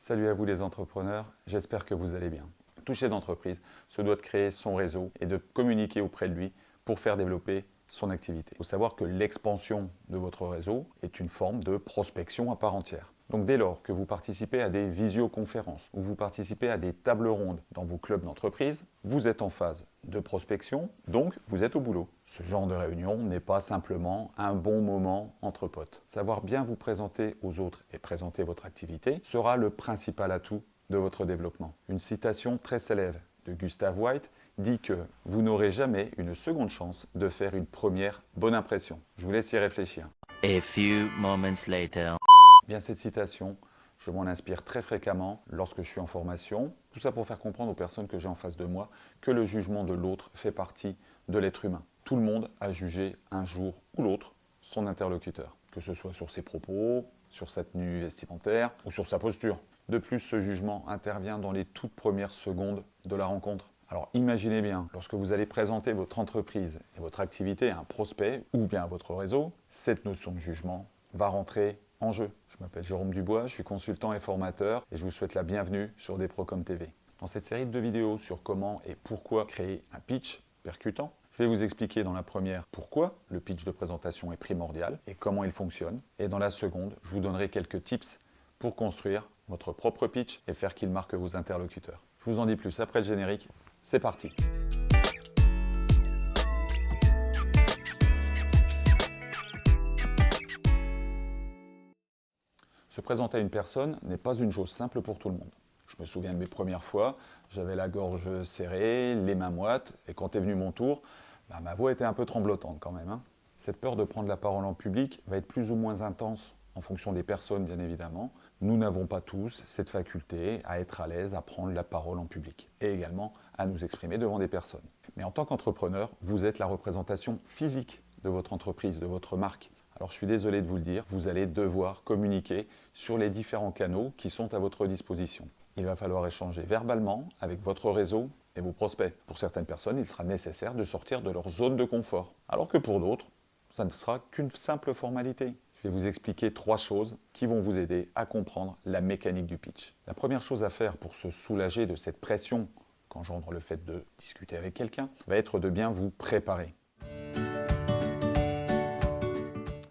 Salut à vous les entrepreneurs, j'espère que vous allez bien. Tout chef d'entreprise se doit de créer son réseau et de communiquer auprès de lui pour faire développer son activité. Il faut savoir que l'expansion de votre réseau est une forme de prospection à part entière. Donc dès lors que vous participez à des visioconférences ou vous participez à des tables rondes dans vos clubs d'entreprise, vous êtes en phase de prospection, donc vous êtes au boulot. Ce genre de réunion n'est pas simplement un bon moment entre potes. Savoir bien vous présenter aux autres et présenter votre activité sera le principal atout de votre développement. Une citation très célèbre de Gustav White dit que vous n'aurez jamais une seconde chance de faire une première bonne impression. Je vous laisse y réfléchir. A few moments later. Bien, cette citation, je m'en inspire très fréquemment lorsque je suis en formation. Tout ça pour faire comprendre aux personnes que j'ai en face de moi que le jugement de l'autre fait partie de l'être humain. Tout le monde a jugé un jour ou l'autre son interlocuteur, que ce soit sur ses propos, sur sa tenue vestimentaire ou sur sa posture. De plus, ce jugement intervient dans les toutes premières secondes de la rencontre. Alors imaginez bien, lorsque vous allez présenter votre entreprise et votre activité à un prospect ou bien à votre réseau, cette notion de jugement va rentrer en jeu. Je m'appelle Jérôme Dubois, je suis consultant et formateur et je vous souhaite la bienvenue sur Desprocom TV. Dans cette série de vidéos sur comment et pourquoi créer un pitch percutant, je vais vous expliquer dans la première pourquoi le pitch de présentation est primordial et comment il fonctionne. Et dans la seconde, je vous donnerai quelques tips pour construire votre propre pitch et faire qu'il marque vos interlocuteurs. Je vous en dis plus après le générique, c'est parti. Se présenter à une personne n'est pas une chose simple pour tout le monde. Je me souviens de mes premières fois, j'avais la gorge serrée, les mains moites, et quand est venu mon tour, ma voix était un peu tremblotante quand même. Cette peur de prendre la parole en public va être plus ou moins intense en fonction des personnes, bien évidemment. Nous n'avons pas tous cette faculté à être à l'aise à prendre la parole en public, et également à nous exprimer devant des personnes. Mais en tant qu'entrepreneur, vous êtes la représentation physique de votre entreprise, de votre marque. Alors je suis désolé de vous le dire, vous allez devoir communiquer sur les différents canaux qui sont à votre disposition. Il va falloir échanger verbalement avec votre réseau et vos prospects. Pour certaines personnes, il sera nécessaire de sortir de leur zone de confort, alors que pour d'autres, ça ne sera qu'une simple formalité. Je vais vous expliquer 3 choses qui vont vous aider à comprendre la mécanique du pitch. La première chose à faire pour se soulager de cette pression qu'engendre le fait de discuter avec quelqu'un va être de bien vous préparer.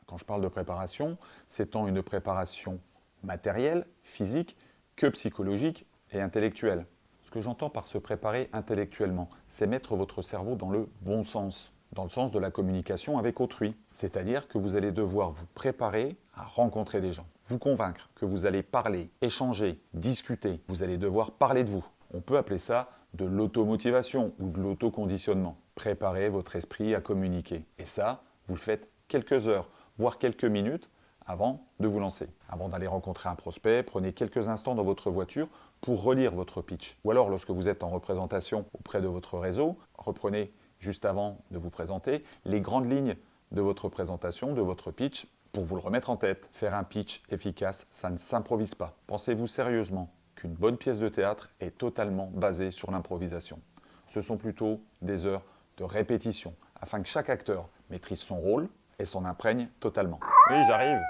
Quand je parle de préparation, c'est tant une préparation matérielle, physique, que psychologique et intellectuelle. Ce que j'entends par se préparer intellectuellement, c'est mettre votre cerveau dans le bon sens, dans le sens de la communication avec autrui. C'est-à-dire que vous allez devoir vous préparer à rencontrer des gens, vous convaincre que vous allez parler, échanger, discuter. Vous allez devoir parler de vous. On peut appeler ça de l'automotivation ou de l'autoconditionnement. Préparez votre esprit à communiquer. Et ça, vous le faites quelques heures, voire quelques minutes avant de vous lancer. Avant d'aller rencontrer un prospect, prenez quelques instants dans votre voiture pour relire votre pitch. Ou alors, lorsque vous êtes en représentation auprès de votre réseau, reprenez juste avant de vous présenter les grandes lignes de votre présentation, de votre pitch, pour vous le remettre en tête. Faire un pitch efficace, ça ne s'improvise pas. Pensez-vous sérieusement qu'une bonne pièce de théâtre est totalement basée sur l'improvisation? Ce sont plutôt des heures de répétition, afin que chaque acteur maîtrise son rôle et s'en imprègne totalement. Oui, j'arrive.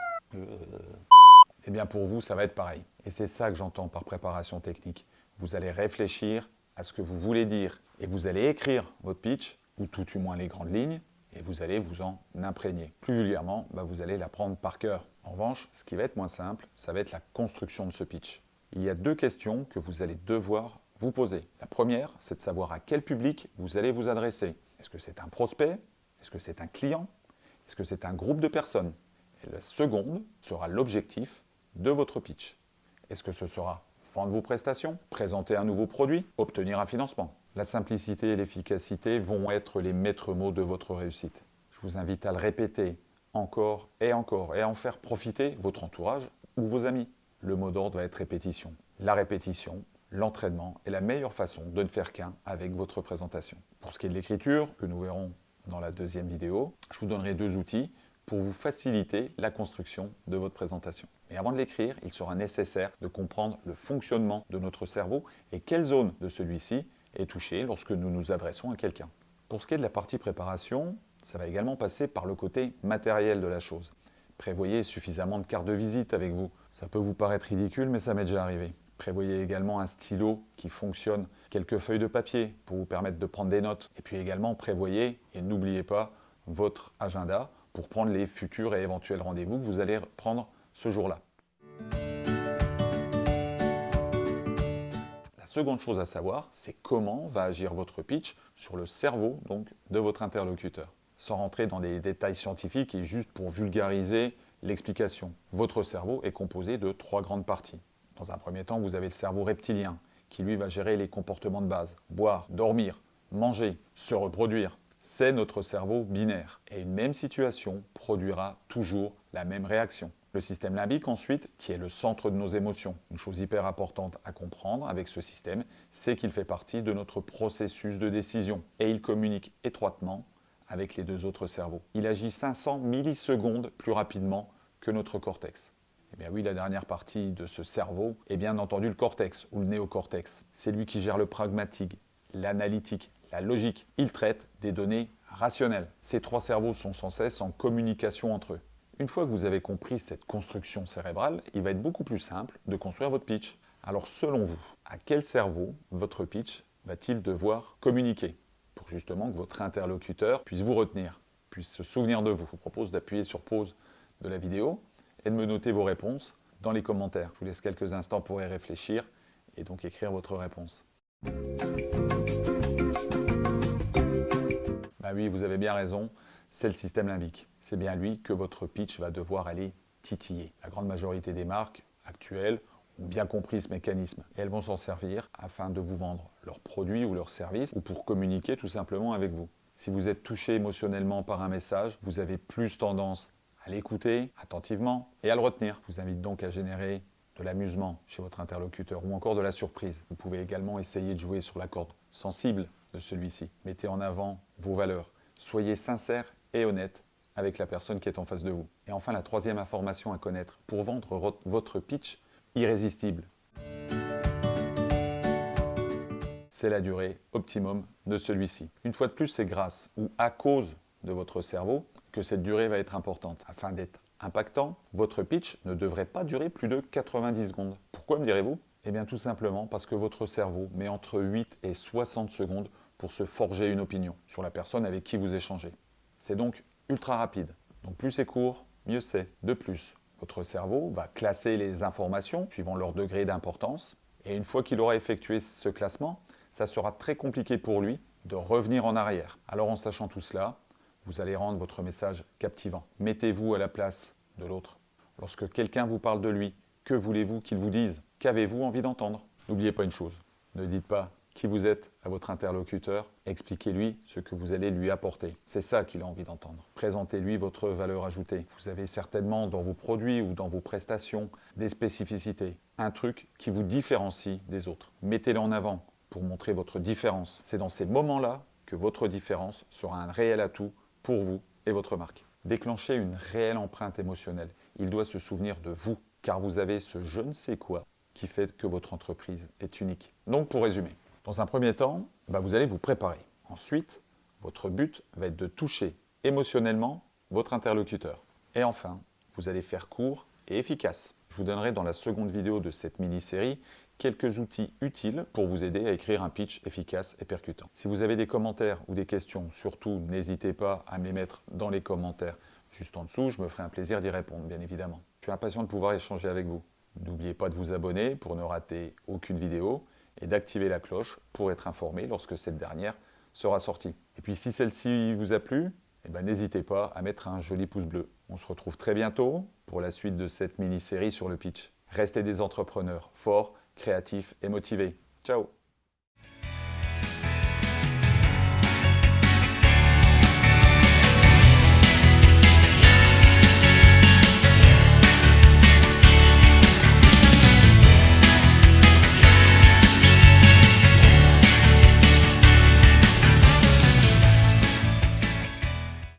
Eh bien pour vous, ça va être pareil. Et c'est ça que j'entends par préparation technique. Vous allez réfléchir à ce que vous voulez dire et vous allez écrire votre pitch, ou tout du moins les grandes lignes, et vous allez vous en imprégner. Plus vulgairement, vous allez l'apprendre par cœur. En revanche, ce qui va être moins simple, ça va être la construction de ce pitch. Il y a 2 questions que vous allez devoir vous poser. La première, c'est de savoir à quel public vous allez vous adresser. Est-ce que c'est un prospect? Est-ce que c'est un client? Est-ce que c'est un groupe de personnes? Et la seconde sera l'objectif de votre pitch. Est-ce que ce sera vendre vos prestations, présenter un nouveau produit, obtenir un financement? La simplicité et l'efficacité vont être les maîtres mots de votre réussite. Je vous invite à le répéter encore et encore et à en faire profiter votre entourage ou vos amis. Le mot d'ordre va être répétition. La répétition, l'entraînement est la meilleure façon de ne faire qu'un avec votre présentation. Pour ce qui est de l'écriture, que nous verrons dans la deuxième vidéo, je vous donnerai 2 outils pour vous faciliter la construction de votre présentation. Mais avant de l'écrire, il sera nécessaire de comprendre le fonctionnement de notre cerveau et quelle zone de celui-ci est touchée lorsque nous nous adressons à quelqu'un. Pour ce qui est de la partie préparation, ça va également passer par le côté matériel de la chose. Prévoyez suffisamment de cartes de visite avec vous. Ça peut vous paraître ridicule, mais ça m'est déjà arrivé. Prévoyez également un stylo qui fonctionne, quelques feuilles de papier pour vous permettre de prendre des notes. Et puis également prévoyez, et n'oubliez pas, votre agenda pour prendre les futurs et éventuels rendez-vous que vous allez prendre ce jour-là. La seconde chose à savoir, c'est comment va agir votre pitch sur le cerveau donc, de votre interlocuteur. Sans rentrer dans des détails scientifiques et juste pour vulgariser l'explication. Votre cerveau est composé de 3 grandes parties. Dans un premier temps, vous avez le cerveau reptilien, qui lui va gérer les comportements de base. Boire, dormir, manger, se reproduire. C'est notre cerveau binaire. Et une même situation produira toujours la même réaction. Le système limbique ensuite, qui est le centre de nos émotions. Une chose hyper importante à comprendre avec ce système, c'est qu'il fait partie de notre processus de décision. Et il communique étroitement avec les 2 autres cerveaux. Il agit 500 millisecondes plus rapidement que notre cortex. Eh bien oui, la dernière partie de ce cerveau est bien entendu le cortex ou le néocortex. C'est lui qui gère le pragmatique, l'analytique, la logique. Il traite des données rationnelles. Ces 3 cerveaux sont sans cesse en communication entre eux. Une fois que vous avez compris cette construction cérébrale, il va être beaucoup plus simple de construire votre pitch. Alors selon vous, à quel cerveau votre pitch va-t-il devoir communiquer pour justement que votre interlocuteur puisse vous retenir, puisse se souvenir de vous? Je vous propose d'appuyer sur pause de la vidéo et de me noter vos réponses dans les commentaires. Je vous laisse quelques instants pour y réfléchir et donc écrire votre réponse. Bah oui, vous avez bien raison, c'est le système limbique. C'est bien lui que votre pitch va devoir aller titiller. La grande majorité des marques actuelles ont bien compris ce mécanisme et elles vont s'en servir afin de vous vendre leurs produits ou leurs services ou pour communiquer tout simplement avec vous. Si vous êtes touché émotionnellement par un message, vous avez plus tendance à l'écouter attentivement et à le retenir. Je vous invite donc à générer de l'amusement chez votre interlocuteur ou encore de la surprise. Vous pouvez également essayer de jouer sur la corde sensible de celui-ci. Mettez en avant vos valeurs. Soyez sincère et honnête avec la personne qui est en face de vous. Et enfin, la troisième information à connaître pour vendre votre pitch irrésistible. C'est la durée optimum de celui-ci. Une fois de plus, c'est grâce ou à cause de votre cerveau que cette durée va être importante. Afin d'être impactant, votre pitch ne devrait pas durer plus de 90 secondes. Pourquoi me direz-vous? Eh bien tout simplement parce que votre cerveau met entre 8 et 60 secondes pour se forger une opinion sur la personne avec qui vous échangez. C'est donc ultra rapide. Donc plus c'est court, mieux c'est. De plus, votre cerveau va classer les informations suivant leur degré d'importance. Et une fois qu'il aura effectué ce classement, ça sera très compliqué pour lui de revenir en arrière. Alors en sachant tout cela, vous allez rendre votre message captivant. Mettez-vous à la place de l'autre. Lorsque quelqu'un vous parle de lui, que voulez-vous qu'il vous dise? Qu'avez-vous envie d'entendre? N'oubliez pas une chose, ne dites pas qui vous êtes à votre interlocuteur, expliquez-lui ce que vous allez lui apporter. C'est ça qu'il a envie d'entendre. Présentez-lui votre valeur ajoutée. Vous avez certainement dans vos produits ou dans vos prestations des spécificités, un truc qui vous différencie des autres. Mettez-le en avant pour montrer votre différence. C'est dans ces moments-là que votre différence sera un réel atout pour vous et votre marque. Déclenchez une réelle empreinte émotionnelle. Il doit se souvenir de vous, car vous avez ce je ne sais quoi qui fait que votre entreprise est unique. Donc pour résumer, dans un premier temps, vous allez vous préparer. Ensuite, votre but va être de toucher émotionnellement votre interlocuteur. Et enfin, vous allez faire court et efficace. Je vous donnerai dans la seconde vidéo de cette mini-série quelques outils utiles pour vous aider à écrire un pitch efficace et percutant. Si vous avez des commentaires ou des questions, surtout n'hésitez pas à me les mettre dans les commentaires juste en dessous, je me ferai un plaisir d'y répondre, bien évidemment. Je suis impatient de pouvoir échanger avec vous. N'oubliez pas de vous abonner pour ne rater aucune vidéo et d'activer la cloche pour être informé lorsque cette dernière sera sortie. Et puis si celle-ci vous a plu, n'hésitez pas à mettre un joli pouce bleu. On se retrouve très bientôt pour la suite de cette mini-série sur le pitch. Restez des entrepreneurs forts, créatifs et motivés. Ciao!